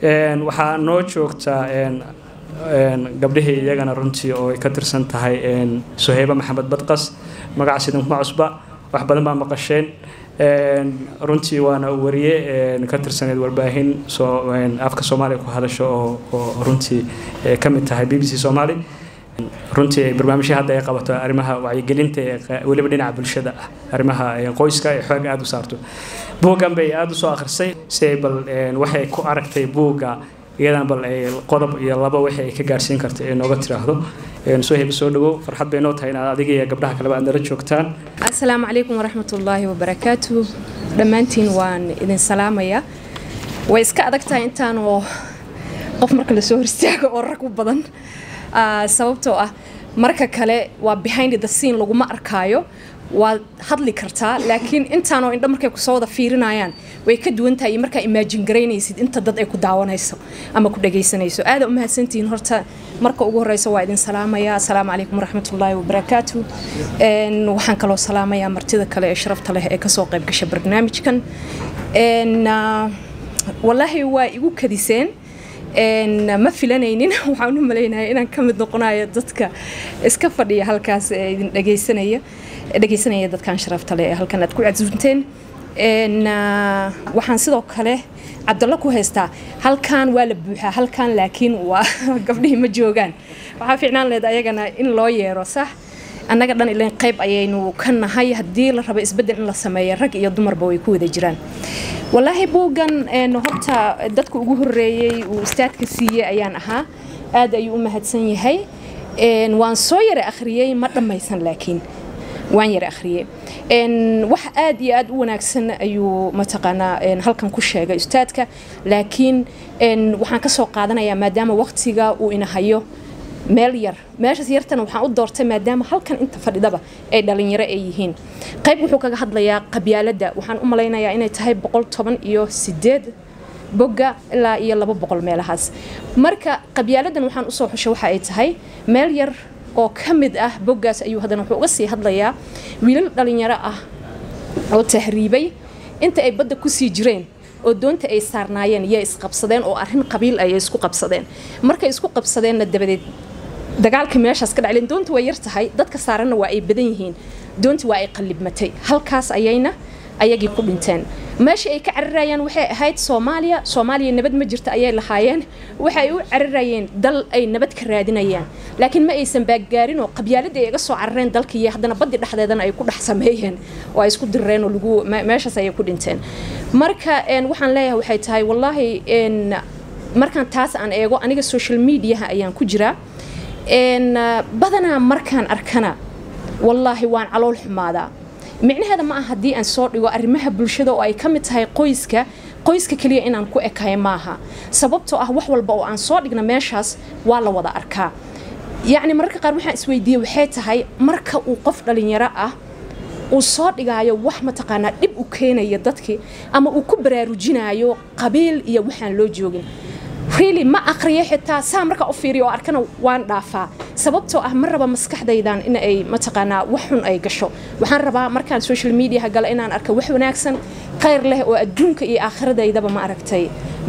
waxaa noo joogta gabdhihii iyagana runtii oo ay ka tirsan tahay Suhayba Maxamed Badqas magaca sidan kuma cusba wax badan baa maqasheen runtii waana wariye ka tirsaneed warbaahin soo afka Soomaaliya ku hadasho oo runtii ka mid tahay BBC Somali runtii barnaamijyada hadda ay qabato arrimaha wacyigelinta waliba dhinaca bulshada arrimaha qoyska ay xoog aad u saarto buugan bay aad u soo akhrisay stable waxay ku aragtay buuga iyadan bal qodob iyo laba waxay ka gaarsiin kartay ee nooga tiraahdo Suhayb soo dhawo farxad bay noo tahay inaad adiga iyo gabdhaha kale aad nala joogtaan assalaamu calaykum waraxmatullaahi wabarakaatuh dhammaantiin waan idin salaamaya way iska adagtahay intaan oo qof marka la soo horstaago oo rag u badan sababtoo ah marka kale waa behind the scene laguma arkaayo waa hadli kartaa laakiin intaan oo indha markay ku soo wada fiirinayaan way ka duwan tahay marka imagine gareynaysid inta dad ay ku daawanayso ama ku dhageysanayso aad u mahadsantiin horta marka ugu horeyso waa idin salaamaya assalaamu calaykum waraxmatullaahi wabarakaatuh waxaan kaloo salaamayaa martida kale ee sharafta leh ee ka soo qayb gashay barnaamijkan wallahi waa igu kadiseen ما filanaynin waxaan u maleynayaa inaan ka mid noqonayo dadka iska fadhiya halkaas ee idin dhageysanaya dadkan sharafta leh ee halkan aad ku casuunteen waxaan sidoo kale Cabdalla ku haystaa halkan waa la buuxaa halkan laakiin waa gabdhihi ma joogaan waxa fiicnaan leedahay ayagana in loo yeero sax annaga dhan ileen qayb ayaynu ka nahay hadii la rabo isbedel in la sameeyo rag iyo dumarba way ku wada jiraan wallahi buugan horta dadku ugu horeeyay uu istaadka siiyay ayaan ahaa aad ayuu u mahadsan yahay waan soo yara akhriyay ma dhamaysan laakiin waan yara akhriyay wax aad iyo aad u wanaagsan ayuu mataqaanaa halkan ku sheegay istaadka laakiin waxaan ka soo qaadanayaa maadaama waqtiga uu inahayo meel yar meeshaas yartan waxaan u doortay maadaama halkan inta fadhidaba ay dhalinyaro ay yihiin qayb wuxuu kaga hadlayaa qabyaaladda waxaan u maleynayaa inay tahay 118 bogga ilaa iyo 200 meelahaas marka qabyaaladan waxaan u soo xushay waxa ay tahay meel yar oo kamid ah boggaas ayuu hadana wuxuu uga sii hadlayaa wiilal dhalinyaro ah oo tahriibay inta ay badda ku sii jireen oo doonta ay saarnaayeen iyo isqabsadeen oo arrin qabiil ay isku qabsadeen markay isku qabsadeenna dabadeed dagaalka meeshaas ka dhacay doonta way yar tahay dadka saaranna waa ay badan yihiin doonta waa ay qalibmatay halkaas ayayna ayagii ku dhinteen meesha ay ka cararayaan waxay ahayd Soomaaliya nabad ma jirto ayay lahaayeen waxay u cararayeen dal ay nabad ka raadinayaan laakiin ma aysan baagaarin oo qabyaalada ay iga soo carareen dalkii hadana baddi dhaxdeedana ay ku dhex sameeyeen oo ay isku dirreen oo lagu meeshaas ay ku dhinteen marka waxaan leeyahay waxay tahay wallahi markaan taas aan eego aniga social media ayaan ku jiraa badanaa markaan arkana wallahi waan calool xumaada micnaheeda ma aha hadii aan soo dhigo arrimaha bulshada oo ay ka mid tahay qoyska kaliya inaan ku ekahay maaha sababtoo ah wax walba oo aan soo dhigna meeshaas waa la wada arkaa yacni mararka qaar waxaan isweydiiyay waxay tahay marka uu qof dhalinyaro ah uu soo dhigayo wax mataqaanaa dib u keenaya dadkii ama uu ku baraarujinayo qabiil iyo waxaan loo joogin really ma aqriyo xitaa saa marka u fiiriyo arkana waan dhaafaa sababtoo ah ma raba maskaxdaydan in ay mataqaanaa wax xun ay gasho waxaan rabaa markaan social media gala inaan arko wax wanaagsan khayr leh oo adduunka iyo aakhiradaydaba ma aragtay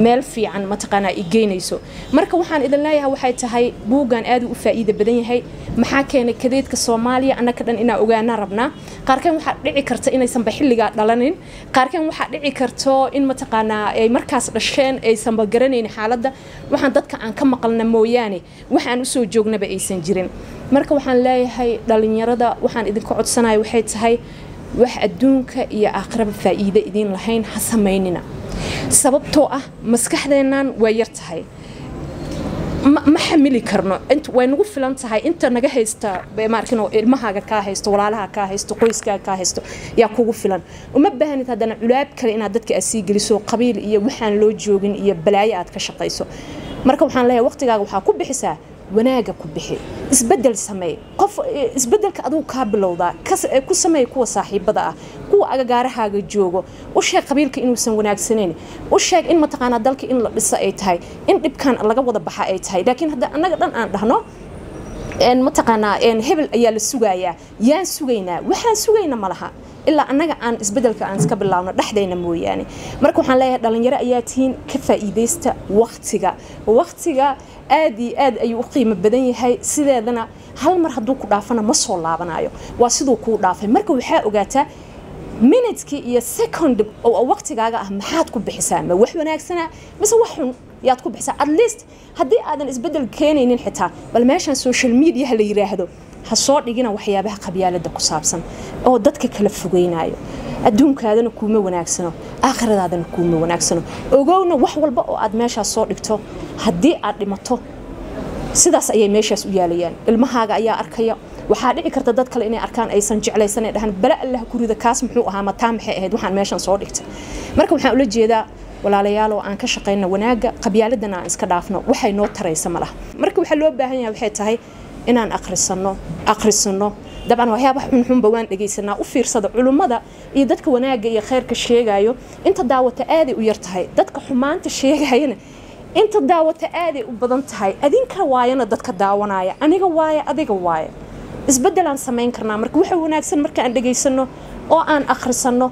meel fiican mataqaanaa i geynayso marka waxaan idin leeyahay waxay tahay buugan aad u faa'iido badan yahay maxaa keenay kadeedka Soomaaliya annaka dhan inaan ogaana rabnaa qaarkan waxa dhici karta inaysan xilliga dhalanin qaarkan waxa dhici karto in mataqaanaa ay markaas dhasheen aysan ba garaneyn xaaladda waxaan dadka aan ka maqalna mooyaane waxaan u soo joognaba aysan jirin marka waxaan leeyahay dhalinyarada waxaan idin ka codsanahay waxay tahay wax adduunka iyo aakhiraba faa'iido idin lahayn ha sameynina sababtoo ah maskaxdeenan way yar tahay ma xamili karno inta way nagu filan tahay inta naga haysta markino ilmahaaga ka haysto walaalaha ka haysto qoyskaaga ka haysto yaa kugu filan uma baahnid hadana culaab kale inaad dadka asii geliso qabiil iyo waxaan loo joogin iyo balaayo aad ka shaqayso marka waxaan leeyahay waqtigaaga waxa ku bixisaa wanaaga ku bixi isbedel samee qof isbedelka aduu ka bilowda ku samee kuwa saaxiibada ah kuwa agagaarahaaga joogo u sheeg qabiilka inuusan wanaagsaneyn u sheeg in mataqaana dalka in la dhisa ay tahay in dhibkan laga wada baxa ay tahay laakiin hadda annaga dhan aan dhahno إن متقنا إن هبل أيال السجايا يان سجينا وحن سجينا ملها إلا أنك عن إسبدل كأنس قبل الله نحدينا مو يعني مركو حنلاقي دلنا يرأياتين كفائدست وقتها آدي أي قيمة بدني هاي سيدنا هل مر هدوك ضعفنا مصول لعبنايو واسدوك ضعف مركو وحاء وجاته minutes يا second أو وقت جاء محاتكم بحسام وحنا أكسنا بس وحن ياتكم بحسام at least هدي هذا إسبدل كانين الحتة بل ماشان السوشيال ميديا اللي يراهدوا هالصور يجينا وحيابها قبيلة دكوسابسن أو ضدك كلف فوقينايو الدون كذا نكون وناكسنا آخر هذا نكون وناكسنا وجونا وحول بقى عد ماشى الصور دكتور هدي عد مطو sidaas ayay meeshaas u yaalayaan ilmahaaga ayaa arkaya waxa dhici karta dad kale inay arkaan aysan jeclaysan dhahan bala Allah ku rida kaas muxuu ahaa mataa maxay ahayd waxaan meeshan soo dhigtay marka waxaan ula jeedaa walaalayaal oo aan ka shaqeyno wanaaga qabyaaladana aan iska dhaafno waxay noo taraysa malaha marka waxa loo baahan yahay waxay tahay inaan akhrisano dabcan waxyaabaha xun bawaan dhageysanaa u fiirsada culimada iyo dadka wanaaga iyo khayrka sheegayo inta daawata aad u yar tahay dadka xumaanta sheegayana inta daawata aad u badan tahay adinka waayana dadka daawanaya aniga waaya adiga waaya isbedel aan sameyn karnaa marka waxa wanaagsan marka aan dhageysano oo aan akhrisano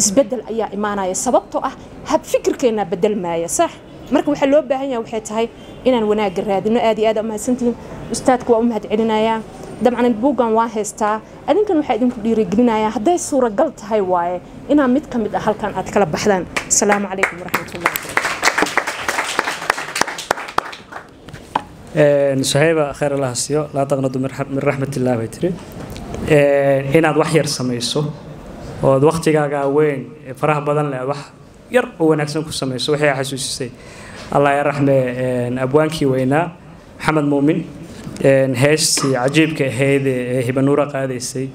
isbedel ayaa imaanaya sababtoo ah hab fikirkeena bedelmaya sax marka waxa loo baahan yahay waxay tahay inaan wanaag raadino aad iyo aad ma santiin ustaadku waa u mahad celinaya dabcan buugan waa heystaa adinkan waxa idinku dhiirigelinaya haday suuragal tahay waaye inaan mid kamid ah halkan aad kala baxdaan assalaamu calaykum waraxmatullaahi صحيبة خير الله سيو لا تقنطوا من رحمة الله بيتري إن هذا وحير سميسو ووقت جاء وين فرح بدن له وح ير هو نكسن كسميسو وحيا حسوسي الله يرحمه أبوانكي وينا محمد مؤمن هاشي عجيب كهذا هبنورة قاعدة سي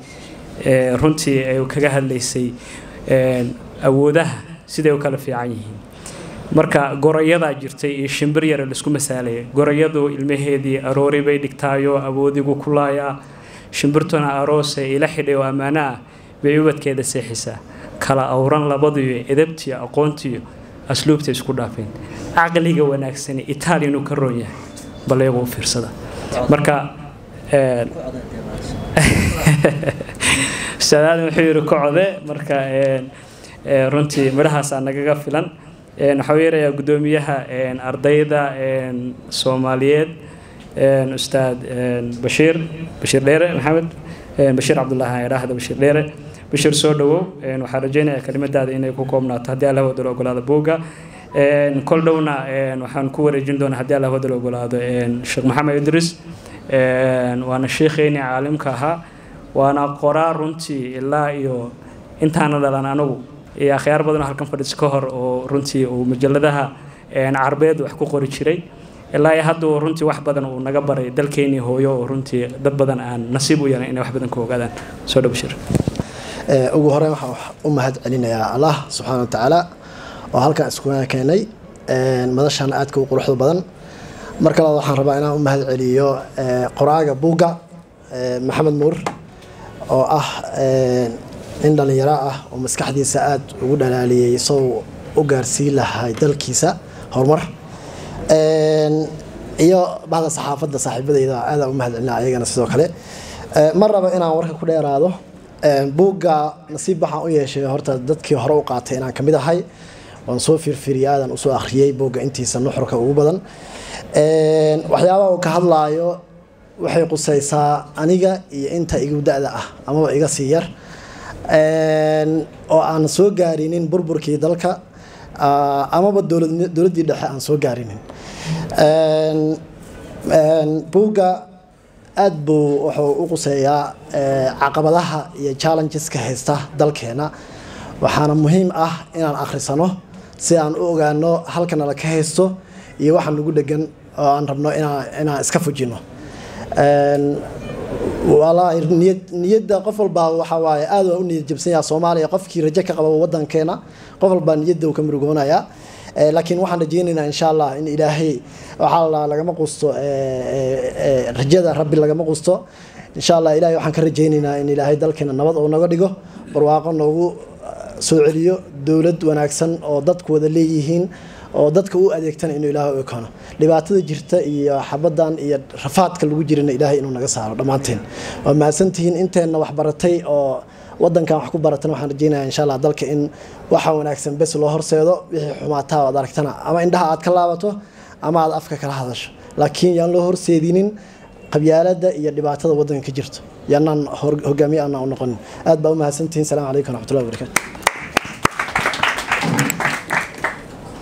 رنتي وكجهل ليسي أوده سيده وكله في عينه marka gorayada jirtay ee shimbir yar la isku masaalay gorayadu ilmaheedii aroori bay dhigtaayo awoodigu kulaaya shimbirtuna aroose ila xidhay oo amaana bay ubadkeeda seexisa kala awran labadii edabtii aqoontii asluubta isku dhaafeen aqliga wanaagsan Italian ka roon yahay baleego fiirsada marka salaad wuxuu yiri kocode marka runtii mirahaas anaga filan نحوير يا قدوميها أرضيدا سوماليات أستاذ بشير ليرة محمد بشير عبد الله هاي راح بشير ليرة بشير سودو وحرجينا كلمة هذا إنه يكوننا تهدي الله ودلو قول هذا بوجا كل دونا وحنكور جندونا هدي الله ودلو قول هذا الشيخ محمد إدريس وأنا الشيخيني عالم كها وأنا قرار رنتي الله يو أنت أنا لنا أنو يا خيار بدنا هالكم فرد سكهر ورنتي ومجلدها عربيد وحقوق ورشري الله يهدو رنتي واحد بدنا ونجبر دلكيني هو يو رنتي دب بدنا عن نصيبه يعني إنه واحد بدنا كوجدا سود بشر. وجهرين أمهات علينا يا الله سبحانه وتعالى وهالك أسكننا كيني مدرسة عادك وقروح البدن مركز الله حرب أنا أمهات عليو قراءة بوجا محمد نور أو إن دليراء ومسكحدي ساعات وقولنا لي يسوي أجرسي لها دلكيسة هرمر إياه بعض الصحافة صاحب إذا هذا أمهد لنا عيجنا سيدوك عليه مرة بقينا ورك كل يرادو بوجا نصيب بحا شيء هرت دتك هروقاتنا كميدا هاي ونصوفي في رياض وصو أخريي بوجا أنتي سنحرك وبدن وحياة وكهلايو وحي قصيصة أنيجا أنت إيجودا ده أما إيجا سير oo aan soo gaarinin burburkii dalka ama dawladii dhexe aan soo gaarinin buuga aad buu wuxuu u quseeyaa caqabadaha iyo challengeska haysta dalkeena waxaana muhiim ah inaan akhrisano si aan u ogaano halkan la ka haysto iyo waxa lagu dhagan oo aan rabno inaan iska fujino والله نيد قفل با وحواي آد ونيد جبسيا صوماليا قف كي رجع كقبل وطن كنا قفل با نيد وكمرجونا يا لكن واحد جينا إن شاء الله إن إلهي وحال لقى مقصته رجع ربي لقى مقصته إن شاء الله إلهي وحن كرجينا إن إلهي دل كنا نبض ونقدره برواقع نوو سعودية دولة وناكسن أو ضدك وذليهين أو ضدك هو أديكتن إنه إلهي يكونه dhibaatada jirta iyo xabadan iyo rafaadka lagu jirina ilaahay inuu naga saaro dhamaanteen waa mahadsantihiin inteena wax baratay oo wadankan wax ku baratan waxaan rajeynayaa insha Allah dalka in waxa wanaagsan bes loo horseedo wixii xumaataa aad aragtana ama indhaha aad ka laabato ama aad afka kala hadasho laakiin yaan loo horseedinin qabyaalada iyo dhibaatada wadanka ka jirto yaanaan hogaamiye aan noqon aad baa u mahadsantihiin salaamu calaykum wa rahmatullahi wa barakaatuh